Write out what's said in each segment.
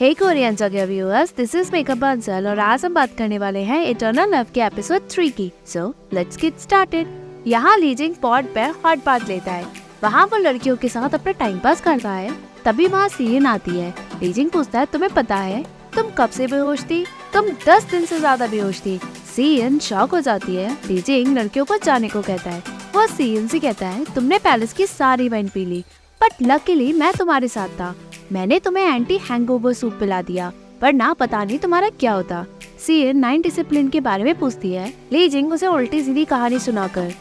हे Korean जगह viewers, this is makeup Bansal और आज हम बात करने वाले हैं इटर्नल लव के एपिसोड 3 की। So let's get started. यहाँ लीजिंग पॉड पर हॉट बाथ लेता है। वहाँ वो लड़कियों के साथ अपना टाइम पास करता है। तभी वहाँ सीन आती है। लीजिंग पूछता है, तुम्हें पता है तुम कब से बेहोश थी? तुम 10 दिन से ज्यादा बेहोश थी। सीन शॉक हो जाती है। लीजिंग लड़कियों को जाने को कहता है। वो सीन से कहता है, तुमने पैलेस की सारी वाइन पी ली, बट लकीली मैं तुम्हारे साथ था। मैंने तुम्हें एंटी हैंगओवर सूप पिला दिया, वरना पता नहीं तुम्हारा क्या होता। सीन 9 डिसिप्लिन के बारे में पूछती है। लीजिंग उसे उल्टी सीधी कहानी सुनाकर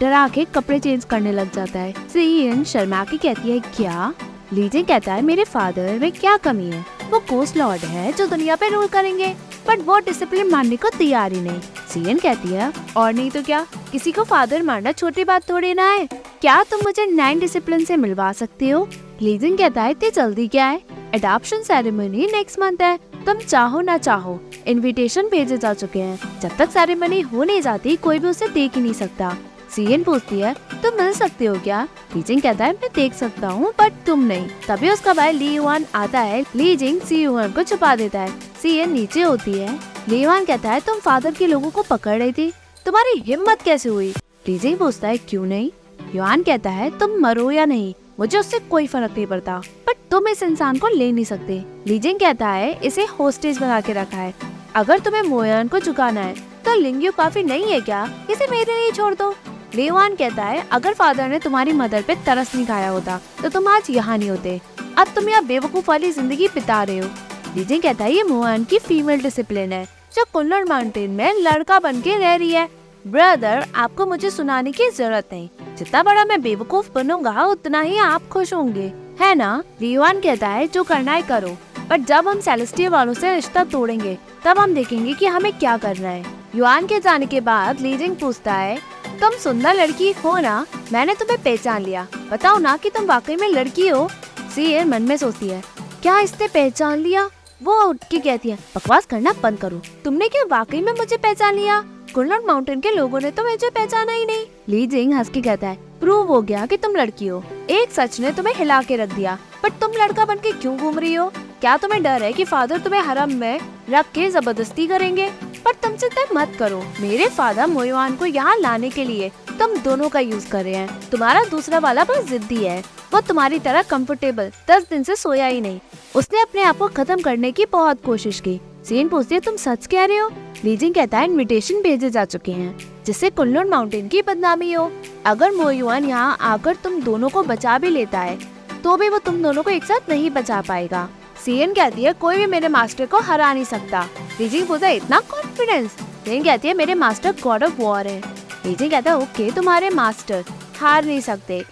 डरा के कपड़े चेंज करने लग जाता है। सीन शर्मा के कहती है, क्या? लीजिंग कहता है, मेरे फादर में क्या कमी है? वो कोस्ट लॉर्ड है जो दुनिया पे रूल करेंगे, बट वो डिसिप्लिन मानने को तैयार ही नहीं। सीन कहती है, और नहीं तो क्या, किसी को फादर मानना छोटी बात थोड़ी ना है। क्या तुम मुझे 9 डिसिप्लिन से मिलवा सकते हो? लीजिंग कहता है, इतनी जल्दी क्या है? एडॉप्शन सेरेमनी नेक्स्ट मंथ है। तुम चाहो ना चाहो इनविटेशन भेजे जा चुके हैं। जब तक सेरेमनी हो नहीं जाती कोई भी उसे देख ही नहीं सकता। सीएन पूछती है, तुम मिल सकते हो क्या? लीजिंग कहता है, मैं देख सकता हूँ बट तुम नहीं। तभी उसका भाई ली युआन आता है। लीजिंग सी युआन को छुपा देता है। सीएन नीचे होती है। ली युआन कहता है, तुम फादर के लोगों को पकड़ रही थी, तुम्हारी हिम्मत कैसे हुई? लीजिंग पूछता है, क्यों नहीं? युआन कहता है, तुम मरो या नहीं मुझे उससे कोई फर्क नहीं पड़ता, बट तुम इस इंसान को ले नहीं सकते। लीजिंग कहता है, इसे होस्टेज बना के रखा है। अगर तुम्हें मोयान को चुकाना है तो लिंग्यू काफी नहीं है क्या? इसे मेरे लिए छोड़ दो। लेवान कहता है, अगर फादर ने तुम्हारी मदर पे तरस नहीं खाया होता तो तुम आज यहाँ नहीं होते। अब तुम यहाँ बेवकूफ वाली जिंदगी बिता रहे हो। लीजिंग कहता है, ये मोयान की फीमेल डिसिप्लिन है जो कुल्लर माउंटेन में लड़का बन के रह रही है। ब्रदर, आपको मुझे सुनाने की जरूरत नहीं। जितना बड़ा मैं बेवकूफ बनूंगा उतना ही आप खुश होंगे, है ना? लियुआन कहता है, जो करना है करो, बट जब हम सेलेस्टियल वालों से रिश्ता तोड़ेंगे तब हम देखेंगे कि हमें क्या करना है। युआन के जाने के बाद लीजिंग पूछता है, तुम सुंदर लड़की हो ना? मैंने तुम्हें पहचान लिया, बताओ ना कि तुम वाकई में लड़की हो। सीएन मन में सोचती है, क्या इसने पहचान लिया? वो उठ के कहती है, बकवास करना बंद करो। तुमने क्या वाकई में मुझे पहचान लिया? कुल्लर माउंटेन के लोगों ने तो मुझे पहचाना ही नहीं। लीजिंग हंस के कहता है, प्रूव हो गया कि तुम लड़की हो। एक सच ने तुम्हें हिला के रख दिया, बट तुम लड़का बन के क्यों घूम रही हो? क्या तुम्हें डर है कि फादर तुम्हें हरम में रख के जबरदस्ती करेंगे? पर तुम चिंता मत करो, मेरे फादर मोयुआन को यहाँ लाने के लिए तुम दोनों का यूज कर रहे हैं। तुम्हारा दूसरा वाला बहुत जिद्दी है, वो तुम्हारी तरह कंफर्टेबल 10 दिन से सोया ही नहीं। उसने अपने आप को खत्म करने की बहुत कोशिश की। सीन पूछती है, तुम सच कह रहे हो? लीजिंग कहता है, इनविटेशन भेजे जा चुके हैं जिससे कुल्लर माउंटेन की बदनामी हो। अगर मोयुआन यहाँ आकर तुम दोनों को बचा भी लेता है तो भी वो तुम दोनों को एक साथ नहीं बचा पाएगा। सीएन कहती है, कोई भी मेरे मास्टर को हरा नहीं सकता। लीजिंग पूछता है, इतना कॉन्फिडेंस? सीएन कहती है, मेरे मास्टर गॉड ऑफ वॉर है। लीजिंग कहता है, ओके, तुम्हारे मास्टर हार नहीं सकते,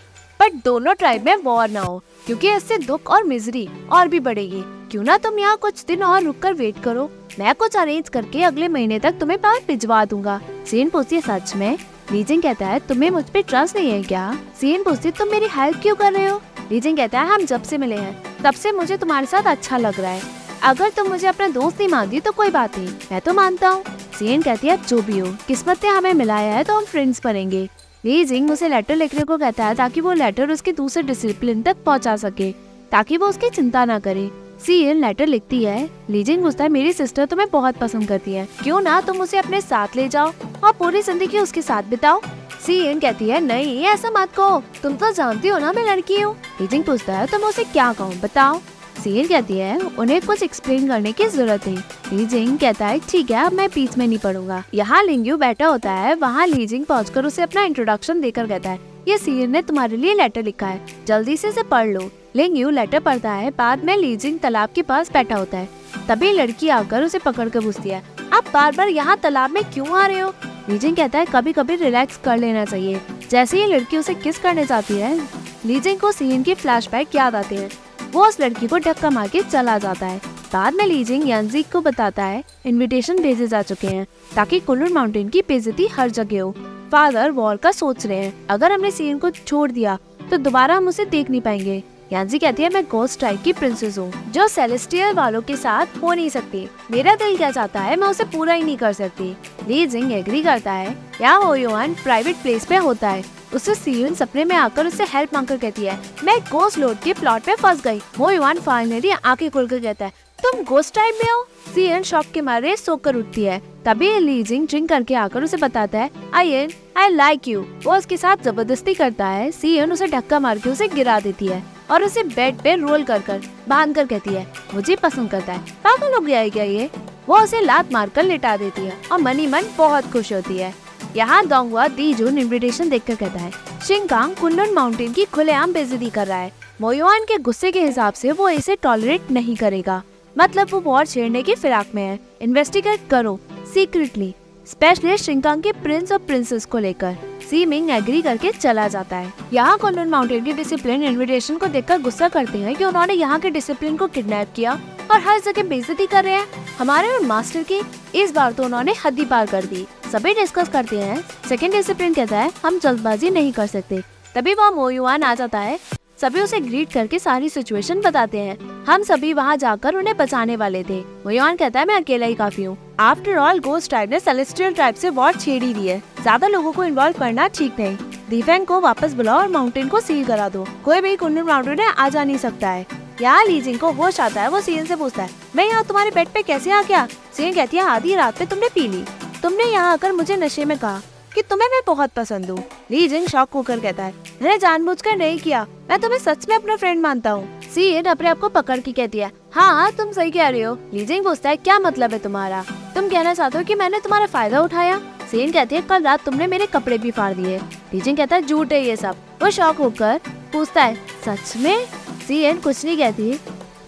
बट दोनों ट्राइब में वॉर ना हो, क्योंकि इससे दुख और मिजरी और भी बढ़ेगी। क्यों ना तुम यहाँ कुछ दिन और रुक कर वेट करो, मैं कुछ अरेंज करके अगले महीने तक तुम्हें पास भिजवा दूंगा। सीएन पूछती है, सच में? लीजिंग कहता है, तुम्हें मुझ पे ट्रस्ट नहीं है क्या? सीएन पूछती है, तुम मेरी हेल्प क्यों कर रहे हो? लीजिंग कहता है, हम जब से मिले हैं तब से मुझे तुम्हारे साथ अच्छा लग रहा है। अगर तुम मुझे अपना दोस्त नहीं मानती तो कोई बात नहीं, मैं तो मानता हूँ। सीएन कहती है, जो भी हो, किस्मत ने हमें मिलाया है तो हम फ्रेंड्स बनेंगे। लीजिंग उसे लेटर लिखने को कहता है ताकि वो लेटर उसके दूसरे डिसिप्लिन तक पहुँचा सके, ताकि वो उसकी चिंता न करे। सीएन लेटर लिखती है। लीजिंग पूछता है, मेरी सिस्टर तुम्हें बहुत पसंद करती है, क्यों ना तुम उसे अपने साथ ले जाओ और पूरी जिंदगी उसके साथ बिताओ। सीएन कहती है, नहीं ऐसा मत कहो, तुम तो जानती हो ना मैं लड़की हूँ। लीजिंग पूछता है, तुम उसे क्या कहूँ, बताओ। सीएन कहती है, उन्हें कुछ एक्सप्लेन करने की जरूरत है। लीजिंग कहता है, ठीक है, अब मैं बीच में नहीं पढ़ूंगा। यहाँ लिंग्यू बैठा होता है। वहाँ लीजिंग पहुँचकर उसे अपना इंट्रोडक्शन देकर कहता है, ये सीएन ने तुम्हारे लिए लेटर लिखा है, जल्दी से इसे पढ़ लो। लिंग्यू लेटर पढ़ता है। बाद में लीजिंग तालाब के पास बैठा होता है। तभी लड़की आकर उसे पकड़ कर पूछती है, आप बार बार यहाँ तालाब में क्यों आ रहे हो? लीजिंग कहता है, कभी कभी रिलैक्स कर लेना चाहिए। जैसे ही लड़की उसे किस करने जाती है, लीजिंग को सीन की फ्लैशबैक याद आते हैं। वो उस लड़की को धक्का मार के चला जाता है। बाद में लीजिंग यांजीक को बताता है, इनविटेशन भेजे जा चुके हैं ताकि कुल्लर माउंटेन की बेइज्जती हर जगह हो। फादर वॉर का सोच रहे हैं, अगर हमने सीन को छोड़ दिया तो दोबारा हम उसे देख नहीं पाएंगे। यांजी कहती है, मैं गोस्ट ट्राइब की प्रिंसेस हूँ जो सेलेस्टियल वालों के साथ हो नहीं सकती। मेरा दिल क्या चाहता है मैं उसे पूरा ही नहीं कर सकती। लीजिंग एग्री करता है। यहाँ मोयुआन प्राइवेट प्लेस पे होता है। उससे सीयून सपने में आकर उससे हेल्प मांगकर कहती है, मैं गोस्ट लॉर्ड के प्लॉट पे फंस गई। मोयुआन फाइनली आंखें खोलकर कहता है, तुम घोस्ट टाइप में हो। सीएन शॉक के मारे सोकर उठती है। तभी ली जिंग ड्रिंक करके आकर उसे बताता है आयन आई लाइक यू। वो उसके साथ जबरदस्ती करता है। सीएन उसे धक्का मार के उसे गिरा देती है और उसे बेड पे रोल कर बांध कर कहती है मुझे पसंद करता है, पागल हो गया है क्या ये। वो उसे लात मारकर लिटा देती है और मनी मन बहुत खुश होती है। यहाँ दोंगवा दी जून इन्विटेशन देखकर कहता है शिंकांग कुनलुन माउंटेन की खुलेआम बेइज्जती कर रहा है। मोयुआन के गुस्से के हिसाब से वो इसे टॉलरेट नहीं करेगा, मतलब वो वॉर छेड़ने की फिराक में है। इन्वेस्टिगेट करो सीक्रेटली, स्पेशलिस्ट शिंकांग के प्रिंस और प्रिंसेस को लेकर। सी मिंग एग्री करके चला जाता है। यहाँ कुनलुन माउंटेन की डिसिप्लिन इन्विटेशन को देखकर गुस्सा करते हैं कि उन्होंने यहाँ के डिसिप्लिन को किडनैप किया और हर जगह बेइज्जती कर रहे हैं हमारे और मास्टर की। इस बार तो उन्होंने हद ही पार कर दी। सभी डिस्कस करते हैं। सेकंड डिसिप्लिन कहता है हम जल्दबाजी नहीं कर सकते। तभी वहाँ मोयुआन आ जाता है। सभी उसे ग्रीट करके सारी सिचुएशन बताते हैं। हम सभी वहाँ जाकर उन्हें बचाने वाले थे। मोयुआन कहता है मैं अकेला ही काफी हूँ। आफ्टर ऑल घोस्ट ट्राइब ने सेलेस्टियल ट्राइब से वॉर छेड़ ही दी है, ज्यादा लोगों को इन्वॉल्व करना ठीक नहीं। दीफेंग को वापस बुलाओ और माउंटेन को सील करा दो। कोई भी कुनलुन माउंटेन में आ जा नहीं सकता है। यहाँ ली जिंग को होश आता है। वो सीएन से पूछता है मैं यहाँ तुम्हारे बेड पे कैसे आ गया। सीएन कहती है आधी रात पे तुमने पी ली। तुमने यहाँ आकर मुझे नशे में कहा कि तुम्हें मैं बहुत पसंद हूँ। ली जिंग शॉक होकर कहता है मैंने जानबूझकर नहीं किया, मैं तुम्हें सच में अपना फ्रेंड मानता हूँ। सीएन अपने आप को पकड़ के कहती है हाँ तुम सही कह रही हो। ली जिंग पूछता है क्या मतलब है तुम्हारा, तुम कहना चाहते हो कि मैंने तुम्हारा फायदा उठाया। सीएन कहती है कल रात तुमने मेरे कपड़े भी फाड़ दिए। ली जिंग कहता है झूठ है ये सब। वो शॉक होकर पूछता है सच में। सीएन कुछ नहीं कहती।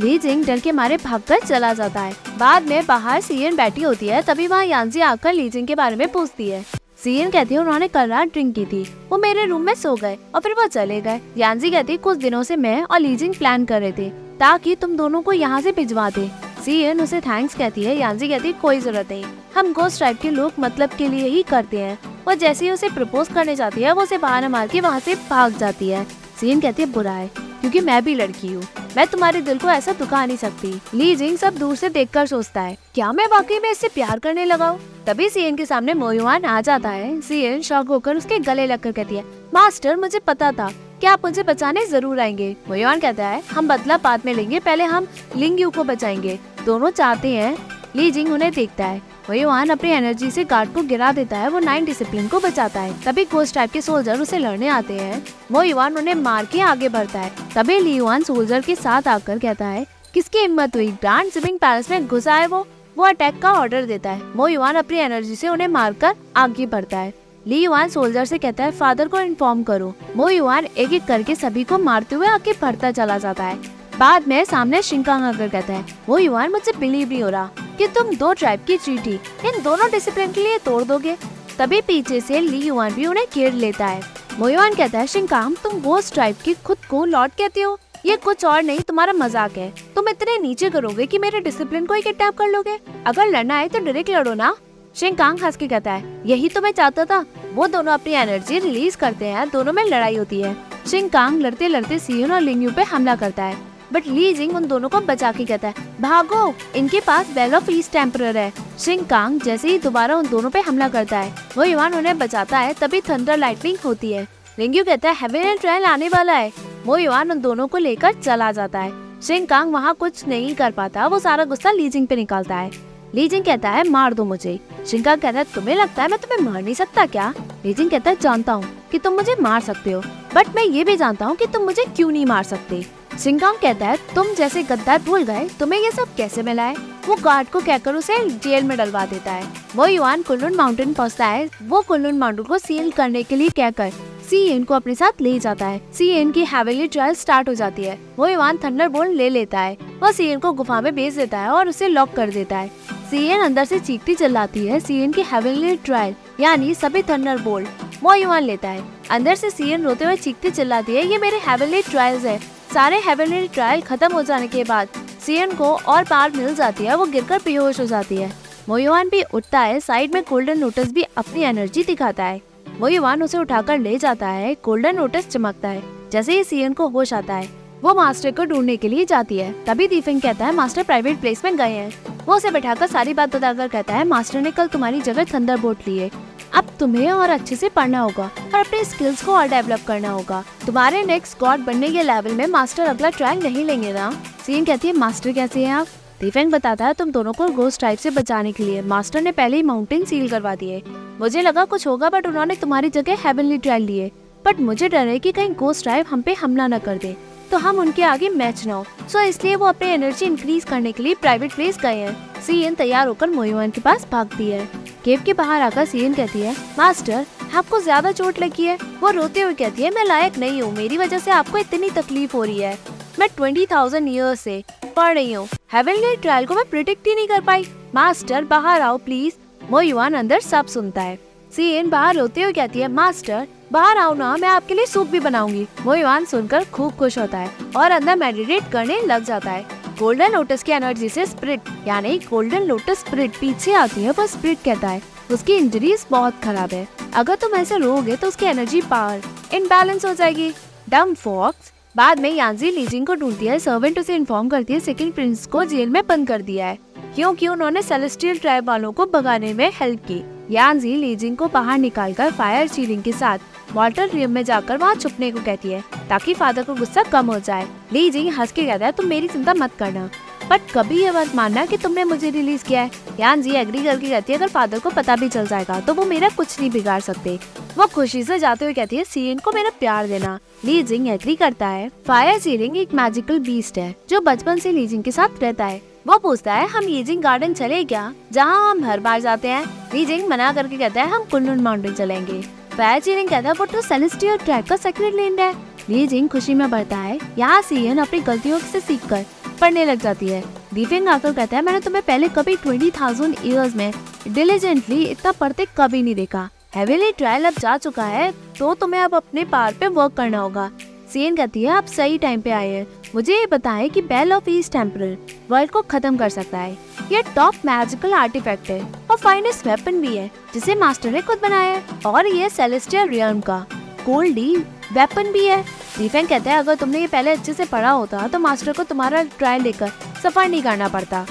ली जिंग डर के मारे भागकर चला जाता है। बाद में बाहर सीएन बैठी होती है। तभी वहाँ यांजी आकर ली जिंग के बारे में पूछती है। सीएन कहती है उन्होंने कल रात ड्रिंक की थी, वो मेरे रूम में सो गए और फिर वो चले गए। यांजी कहती है कुछ दिनों से मैं और ली जिंग प्लान कर रहे थे ताकि तुम दोनों को यहाँ से भिजवा दे। सीएन उसे थैंक्स कहती है। यांजी कहती है कोई जरूरत नहीं, हम घोस्ट ट्राइब के लोग मतलब के लिए ही करते हैं। वो जैसे ही उसे प्रपोज करने जाती है वो उसे बहाना मार के वहाँ से भाग जाती है। सीएन कहती है बुरा है क्योंकि मैं भी लड़की हूँ, मैं तुम्हारे दिल को ऐसा दुखा नहीं सकती। ली जिंग सब दूर से देखकर सोचता है क्या मैं वाकई में इससे प्यार करने लगा हूँ। तभी सीएन के सामने मोयुआन आ जाता है। सीएन शॉक होकर उसके गले लगकर कहती है मास्टर मुझे पता था कि आप मुझे बचाने जरूर आएंगे। मोयुआन कहता है हम बदला बाद में लेंगे, पहले हम लिंगयू को बचाएंगे। दोनों चाहते हैं। ली जिंग उन्हें देखता है। मोयुआन अपनी एनर्जी से गार्ड को गिरा देता है। वो 9 डिसिप्लिन को बचाता है। तभी घोस्ट टाइप के सोल्जर उसे लड़ने आते हैं। मोयुआन उन्हें मार के आगे बढ़ता है। तभी लियुआन सोल्जर के साथ आकर कहता है किसकी हिम्मत हुई ग्रैंड सिपिंग पैलेस में घुसा है। वो अटैक का ऑर्डर देता है। मोयुआन अपनी एनर्जी से उन्हें मारकर आगे बढ़ता है। लियुआन सोल्जर से कहता है फादर को इन्फॉर्म करो। मोयुआन एक एक करके सभी को मारते हुए आगे बढ़ता चला जाता है। बाद में सामने शिंकांग आकर कहता है मोयुआन मुझे बिलीव नहीं हो रहा कि तुम 2 ट्राइब की ट्रीटी इन दोनों डिसिप्लिन के लिए तोड़ दोगे। तभी पीछे से लियुआन भी उन्हें घेर लेता है। मोयुआन कहता है शिंकांग तुम घोस्ट ट्राइब की खुद को लॉर्ड कहते हो, ये कुछ और नहीं तुम्हारा मजाक है। तुम इतने नीचे करोगे कि मेरे डिसिप्लिन को ही किडनैप कर लोगे। अगर लड़ना है तो डायरेक्ट लड़ो ना। शिंकांग हंस के कहता है यही तो मैं चाहता था। वो दोनों अपनी एनर्जी रिलीज करते हैं। दोनों में लड़ाई होती है। शिंकांग लड़ते लड़ते सीएन और लिंगयू पे हमला करता है, बट ली जिंग उन दोनों को बचा के कहता है भागो, इनके पास बेल ऑफ ईस्ट टेम्परर है। शिंकांग जैसे ही दोबारा उन दोनों पे हमला करता है वो युवान उन्हें बचाता है। तभी थंडर लाइटनिंग होती है। लिंगयू कहता है हेवन ट्रायल आने वाला है। वो युवान उन दोनों को लेकर चला जाता है। शिंकांग वहाँ कुछ नहीं कर पाता। वो सारा गुस्सा ली जिंग पे निकालता है। ली जिंग कहता है मार दो मुझे। शिंकांग कहता है तुम्हें लगता है मैं तुम्हें मार नहीं सकता क्या। ली जिंग कहता है जानता हूँ कि तुम मुझे मार सकते हो, बट मैं ये भी जानता हूँ कि तुम मुझे क्यों नहीं मार सकते। शिंकांग कहता है तुम जैसे गद्दार भूल गए, तुम्हें ये सब कैसे मिला है। वो गार्ड को कहकर उसे जेल में डलवा देता है। वो युवान कुनलुन माउंटेन पहुँचता है। वो कुनलुन माउंटेन को सील करने के लिए कहकर सीएन को अपने साथ ले जाता है। सीएन की हेवनली ट्रायल स्टार्ट हो जाती है। वो युवान थंडरबोल्ट ले लेता है। वो सीएन को गुफा में भेज देता है और उसे लॉक कर देता है। सीएन अंदर से चीखती चिल्लाती है। सीएन की हेवनली ट्रायल यानी सभी थंडरबोल्ट वो युवान लेता है। अंदर से सीएन रोते हुए चीखती चिल्लाती है ये मेरे हेवनली ट्रायल्स है। सारे हेवनली ट्रायल खत्म हो जाने के बाद सीएन को और पावर मिल जाती है। वो गिरकर बेहोश हो जाती है। मोयुआन भी उठता है। साइड में गोल्डन नोटिस भी अपनी एनर्जी दिखाता है। मोयुआन उसे उठाकर ले जाता है। गोल्डन नोटिस चमकता है। जैसे ही सीएन को होश आता है वो मास्टर को ढूंढने के लिए जाती है। तभी दीफिंग कहता है मास्टर प्राइवेट प्लेस में गए हैं। वो उसे बैठाकर सारी बात बताकर कहता है मास्टर ने कल तुम्हारी जगह थंडरबोल्ट ली है। अब तुम्हें और अच्छे से पढ़ना होगा और अपने स्किल्स को और डेवलप करना होगा। तुम्हारे नेक्स्ट गॉड बनने के लेवल में मास्टर अगला ट्रायल नहीं लेंगे ना। सीएन कहती है मास्टर कैसे हैं आप। दीफेंग बताता है तुम दोनों को गोस्ट टाइप से बचाने के लिए मास्टर ने पहले ही माउंटेन सील करवा दिए। मुझे लगा कुछ होगा बट उन्होंने तुम्हारी जगह हेवनली ट्रायल लिए। बट मुझे डर है कि कहीं गोस्ट टाइप हम पे हमला न कर दे तो हम उनके आगे मैच न हो। सो इसलिए वो अपनी एनर्जी इंक्रीज करने के लिए प्राइवेट प्लेस गए हैं। सीएन तैयार होकर मोयुआन के पास भागती है। केव के बाहर आकर सीएन कहती है मास्टर आपको ज्यादा चोट लगी है। वो रोते हुए कहती है मैं लायक नहीं हूँ, मेरी वजह से आपको इतनी तकलीफ हो रही है। मैं 20,000 ईयर्स से पढ़ रही हूँ, हेवनली ट्रायल को मैं प्रिडिक्ट ही नहीं कर पाई। मास्टर बाहर आओ प्लीज। मोयुआन अंदर सब सुनता है। सीएन बाहर रोते हुए कहती है मास्टर बाहर आओ ना, मैं आपके लिए सूप भी बनाऊंगी। मोयुआन सुनकर खूब खुश होता है और अंदर मेडिटेट करने लग जाता है। गोल्डन लोटस की एनर्जी से स्पिरिट यानी गोल्डन लोटस स्पिरिट पीछे आती है पर स्पिरिट कहता है उसकी इंजरीज बहुत खराब है, अगर तुम ऐसे रोओगे तो उसकी एनर्जी पावर इनबैलेंस हो जाएगी। डम फॉक्स बाद में यांजी लीजिंग को ढूंढती है। सर्वेंट उसे इन्फॉर्म करती है सेकंड प्रिंस को जेल में बंद कर दिया है क्योंकि उन्होंने सेलेस्टियल ट्राइब वालों को भगाने में हेल्प की। यांजी लीजिंग को बाहर निकालकर फायर चीलिंग के साथ वाटर रियम में जाकर वहाँ छुपने को कहती है ताकि फादर को गुस्सा कम हो जाए। लीजिंग हंस के कहता है तुम मेरी चिंता मत करना बट कभी ये मत मानना कि तुमने मुझे रिलीज किया है। यांजी एग्री करके कहती है अगर फादर को पता भी चल जाएगा तो वो मेरा कुछ नहीं बिगाड़ सकते। वो खुशी से जाते हुए कहती है सीएन को मेरा प्यार देना। लीजिंग एग्री करता है। फायर सीलिंग एक मैजिकल बीस्ट है जो बचपन से लीजिंग के साथ रहता है। वो पूछता है हम लीजिंग गार्डन चले क्या, जहाँ हम हर बार जाते हैं। लीजिंग मना करके कहता है हम कुनलुन माउंटेन चलेंगे। फायर सीलिंग कहता है वो तो सेलेस्टियल ट्रैक का सेक्रेट लैंड है। लीजिंग खुशी में बढ़ता है। यहाँ सीएन अपनी गलतियों से सीखकर पढ़ने लग जाती है। दीफेंग आकर कहता है मैंने तुम्हें पहले कभी 20,000 ईयर्स में डिलीजेंटली इतना पढ़ते कभी नहीं देखा। हेवनली ट्रायल अब जा चुका है तो तुम्हें अब अपने पार पे वर्क करना होगा। सीएन कहती है आप सही टाइम पे आए हैं। मुझे ये बताएं कि बेल ऑफ ईस्ट टेम्परर वर्ल्ड को खत्म कर सकता है। ये टॉप मैजिकल आर्टिफैक्ट है और फाइनेस्ट वेपन भी है जिसे मास्टर ने खुद बनाया है और ये सेलेस्टियल रियल्म का गोल्डी वेपन भी है। दीफेंग कहता है अगर तुमने ये पहले अच्छे से पढ़ा होता तो मास्टर को तुम्हारा ट्रायल लेकर सफर नहीं करना पड़ता।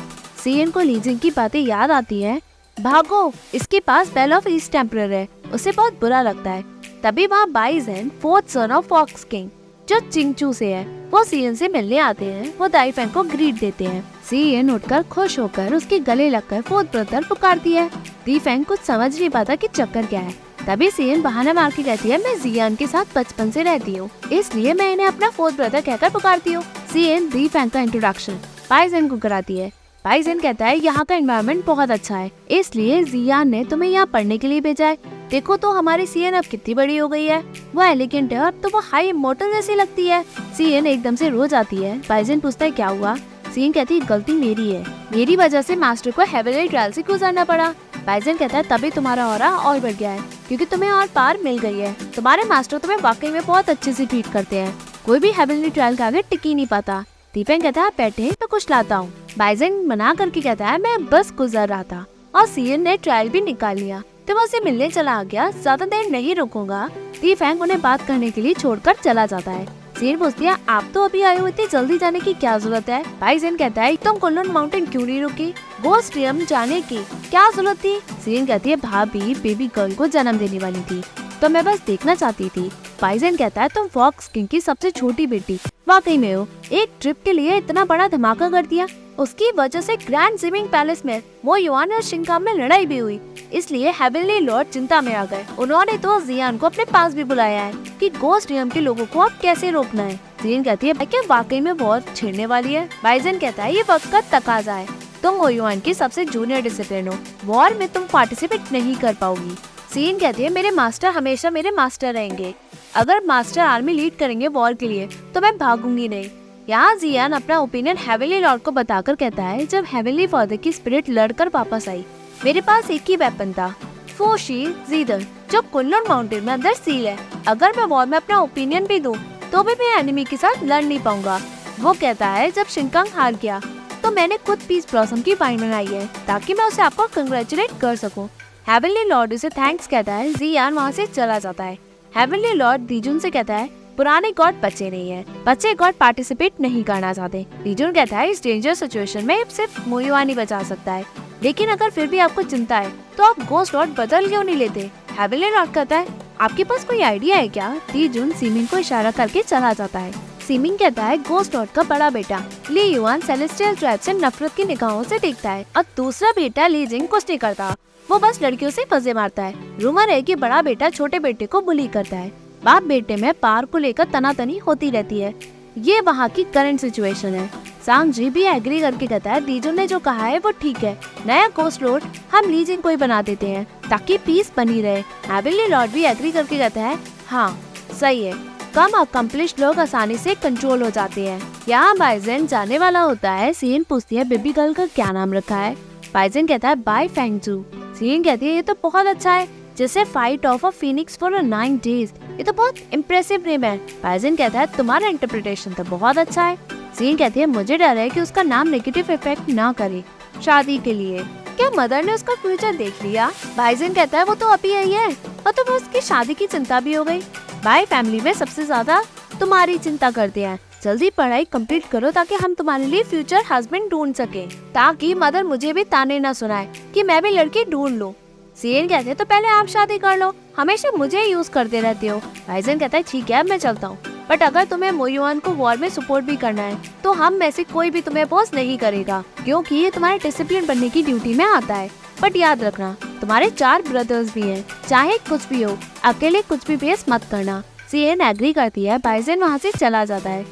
सीएन को लीजिंग की बातें याद आती है। भागो, इसके पास बेल ऑफ ईस्ट टेम्परर है। उसे बहुत बुरा लगता है। तभी वहाँ bison fourth son of fox king जो चिंगचू से है वो सीएन से मिलने आते हैं। वो दाइफेंग को ग्रीट देते हैं। सीएन उठकर खुश होकर उसके गले लगकर फोर्थ ब्रदर पुकारती है। दीफेंग कुछ समझ नहीं पाता कि चक्कर क्या है। तभी सीएन बहाना मार के कहती है मैं जियान के साथ बचपन से रहती हूँ इसलिए मैं इन्हें अपना फोर्थ ब्रदर कहकर पुकारती हूँ। सीएन दीफेंग का इंट्रोडक्शन बाइजन को कराती है। बाइजन कहता है यहाँ का एनवायरनमेंट बहुत अच्छा है इसलिए जियान ने तुम्हें यहाँ पढ़ने के लिए भेजा है। देखो तो हमारी सीएन अब कितनी बड़ी हो गई है। वो एलिगेंट है और तो वो हाई इमोर्टल जैसी लगती है। सीएन एकदम से रो जाती है। बाइजन पूछता है क्या हुआ। सीएन कहती है गलती मेरी है, मेरी वजह से मास्टर को हेवनली ट्रायल से गुजरना पड़ा। बाइजन कहता है तभी तुम्हारा ऑरा और बढ़ गया है क्योंकि तुम्हें और पार मिल गई है। तुम्हारे मास्टर तुम्हें वाकई में बहुत अच्छे से ट्रीट करते हैं। कोई भी हेवनली ट्रायल के आगे टिक ही नहीं पाता। दीपेंग कहता है बैठे तो कुछ लाता हूँ। बाइजन मना करके कहता है मैं बस गुजर रहा था और सीएन ने ट्रायल भी निकाल लिया तो मैं उसे मिलने चला गया, ज्यादा देर नहीं रुकूंगा। दीफेंग उन्हें बात करने के लिए छोड़कर चला जाता है। सीएन पूछती है आप तो अभी आए हो, इतनी जल्दी जाने की क्या जरूरत है। बाइजन कहता है तुम कुनलुन माउंटेन क्यों नहीं रुकी, गोस्ट रियम जाने की क्या जरूरत थी। सीएन कहती है भाभी बेबी गर्ल को जन्म देने वाली थी तो मैं बस देखना चाहती थी। बाइजन कहता है तुम फॉक्स किंग की सबसे छोटी बेटी वाकई में हो, एक ट्रिप के लिए इतना बड़ा धमाका कर दिया। उसकी वजह से ग्रैंड जिमिंग पैलेस में मोयुआन और शिंकाम में लड़ाई भी हुई इसलिए हेवनली लॉर्ड चिंता में आ गए। उन्होंने तो जियान को अपने पास भी बुलाया है कि गोस्ट रियम के लोगों को अब कैसे रोकना है। जियान कहती है क्या वाकई में बहुत छिड़ने वाली है। बाइजन कहता है ये वक्त का तकाजा है, तुम मोयुआन की सबसे जूनियर डिसिप्लिन हो, वॉर में तुम पार्टिसिपेट नहीं कर पाओगी। सीन कहती है मेरे मास्टर हमेशा मेरे मास्टर रहेंगे, अगर मास्टर आर्मी लीड करेंगे वॉर के लिए तो मैं भागूंगी नहीं। यहाँ जियान अपना ओपिनियन हेवनली लॉर्ड को बताकर कहता है जब हेवनली फादर की स्पिरिट लड़कर वापस आई मेरे पास एक ही वेपन था, फोशी जीदर जो कुनलुन माउंटेन में अंदर सील है। अगर मैं वॉर में अपना ओपिनियन भी दूं तो भी मैं एनिमी के साथ लड़ नहीं पाऊंगा। वो कहता है जब शिनकांग हार गया तो मैंने खुद पीस ब्लॉसम की वाइन बनाई है ताकि मैं उसे आपको कंग्रेचुलेट कर सकूं। हेवनली लॉर्ड उसे थैंक्स कहता है। जियान वहाँ से चला जाता है। हेवनली लॉर्ड दीजुन से कहता है पुराने गॉड बच्चे नहीं है, बच्चे गॉड पार्टिसिपेट नहीं करना चाहते। दीजुन कहता है इस डेंजर सिचुएशन में सिर्फ मोयुआन ही बचा सकता है, लेकिन अगर फिर भी आपको चिंता है तो आप गोस्ट लॉर्ड बदल क्यों नहीं लेते। हेवनली लॉर्ड कहता है आपके पास कोई आइडिया है क्या। दीजुन सीमिंग को इशारा करके चला जाता है। सीमिंग कहता है गोस्ट लॉर्ड का बड़ा बेटा ली युआन सेलेस्टियल ट्राइब से नफरत की निगाहों से देखता है और दूसरा बेटा ली जिंग कुछ नहीं करता, वो बस लड़कियों से मजे मारता है। रूमर है कि बड़ा बेटा छोटे बेटे को बुली करता है। बाप बेटे में पार को लेकर तनातनी होती रहती है। ये वहाँ की करंट सिचुएशन है। सांग जी भी एग्री करके कहता है लीजुन ने जो कहा है वो ठीक है, नया गोस्ट लॉर्ड हम ली जिंग को ही बना देते हैं ताकि पीस बनी रहे। हेवनली लॉर्ड भी एग्री करके कहता है हाँ सही है, कम अकम्प्लिश लोग आसानी से कंट्रोल हो जाते हैं। यहाँ बाइजन जाने वाला होता है। सीन पूछती है बेबी गर्ल का क्या नाम रखा है। बाइजन कहता है बाय फेंगजू। सीन कहती है ये तो बहुत अच्छा है, जैसे fight of a Phoenix for 9 days। ये तो बहुत इम्प्रेसिव नेम है। बाइजन कहता है तुम्हारा इंटरप्रिटेशन तो बहुत अच्छा है। सीन कहती है मुझे डर है कि उसका नाम नेगेटिव इफेक्ट ना करे शादी के लिए। क्या मदर ने उसका फ्यूचर देख लिया? बाइजन कहता है वो तो अभी आई है और तुम्हें उसकी शादी की चिंता भी हो गई। बाय फैमिली में सबसे ज्यादा तुम्हारी चिंता करते हैं। जल्दी पढ़ाई कंप्लीट करो ताकि हम तुम्हारे लिए फ्यूचर हस्बैंड ढूंढ सके, ताकि मदर मुझे भी ताने ना सुनाए कि मैं भी लड़की ढूंढ लूं। सीएन कहते हैं तो पहले आप शादी कर लो, हमेशा मुझे यूज करते रहते हो। बाइजन कहता है ठीक है मैं चलता हूँ, बट अगर तुम्हें मो युआन को वॉर में सपोर्ट भी करना है तो हम में से कोई भी तुम्हें बॉस नहीं करेगा, क्योंकि ये तुम्हारे डिसिप्लिन बनने की ड्यूटी में आता है। बट याद रखना तुम्हारे 4 ब्रदर्स भी हैं, चाहे कुछ भी हो अकेले कुछ भी फेस मत करना। सीएन एग्री करती है। बाइजन वहाँ से चला जाता है।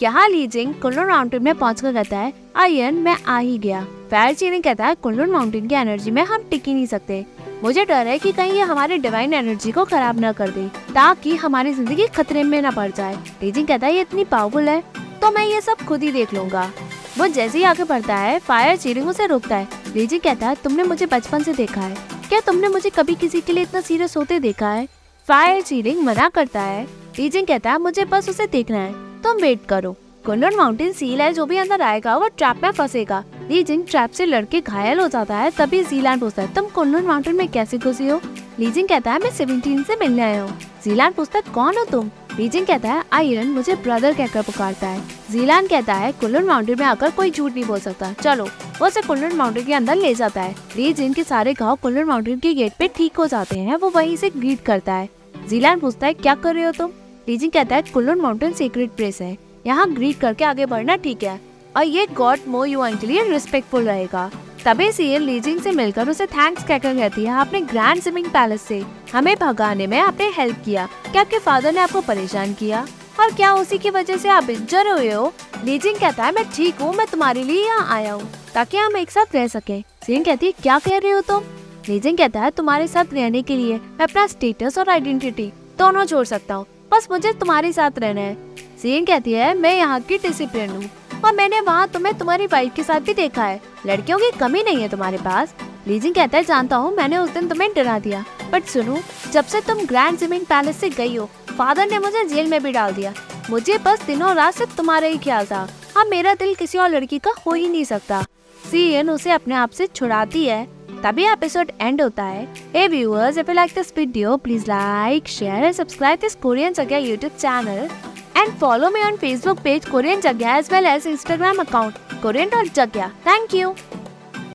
यहाँ ली जिंग कुनलुन माउंटेन में पहुंचकर कहता है आयन मैं आ ही गया। फायर चीनिंग कहता है कुनलुन माउंटेन की एनर्जी में हम टिक ही नहीं सकते, मुझे डर है कि कहीं ये हमारी डिवाइन एनर्जी को खराब न कर दे ताकि हमारी जिंदगी खतरे में न पड़ जाए। लीजिंग कहता है ये इतनी पावरफुल है तो मैं ये सब खुद ही देख लूंगा। वो जैसे ही आगे बढ़ता है फायर चीनिंग उसे रोकता है। लीजिंग कहता है तुमने मुझे बचपन से देखा है, क्या तुमने मुझे कभी किसी के लिए इतना सीरियस होते देखा है? फायर चीनिंग मना करता है। लीजिंग कहता है मुझे बस उसे देखना है, तुम वेट करो। कुनलुन माउंटेन सील है, जो भी अंदर आएगा वो ट्रैप में फंसेगा। लीजिंग ट्रैप से लड़के घायल हो जाता है। तभी जीलान पूछता है तुम कुनलुन माउंटेन में कैसे घुसी हो? लीजिंग कहता है मैं 17 से मिलने आया हूँ। जीलान पूछता है कौन हो तुम? लीजिंग कहता है आयरन मुझे ब्रदर कहकर पुकारता है। जीलान कहता है कुनलुन माउंटेन में आकर कोई झूठ नहीं बोल सकता, चलो। वो उसे कुनलुन माउंटेन के अंदर ले जाता है। लीजिंग के सारे घाव कुनलुन माउंटेन के गेट पे ठीक हो जाते हैं। वो वहीं से ग्रीट करता है। जीलान पूछता है क्या कर रहे हो तुम? लीजिंग कहता है कुनलुन माउंटेन सीक्रेट प्लेस है, यहाँ ग्रीट करके आगे बढ़ना ठीक है, और ये गॉड मो युआन के लिए रिस्पेक्टफुल रहेगा। तभी सीएल लीजिंग से मिलकर उसे थैंक्स कहकर कहती है आपने ग्रैंड स्विमिंग पैलेस से हमें भगाने में आपने हेल्प किया, क्या आपके फादर ने आपको परेशान किया और क्या उसी की वजह से आप इंजर हुए हो? लीजिंग कहता है मैं ठीक हूँ, मैं तुम्हारे लिए यहाँ आया हूँ ताकि हम एक साथ रह सके। सीएल कहती है क्या कह रहे हो तुम? लीजिंग कहता है तुम्हारे साथ रहने के लिए मैं अपना स्टेटस और आइडेंटिटी दोनों छोड़ सकता हूँ, बस मुझे तुम्हारे साथ रहना है। सीएन कहती है मैं यहाँ की डिसिप्लिन हूँ और मैंने वहाँ तुम्हें तुम्हारी वाइफ के साथ भी देखा है, लड़कियों की कमी नहीं है तुम्हारे पास। लीजिंग कहता है जानता हूँ मैंने उस दिन तुम्हें डरा दिया, बट सुनो जब से तुम ग्रैंड स्विमिंग पैलेस से गई हो फादर ने मुझे जेल में भी डाल दिया, मुझे बस दिनों रात सिर्फ तुम्हारा ही ख्याल था। अब मेरा दिल किसी और लड़की का हो ही नहीं सकता। सीएन उसे अपने आप से छुड़ाती है। तभी एपिसोड एंड होता है। Hey viewers, if you like this video, please like, share and subscribe this Korean Jagya YouTube channel and follow me on Facebook page Korean Jagya as well as Instagram account Korean.Jagya. Thank you.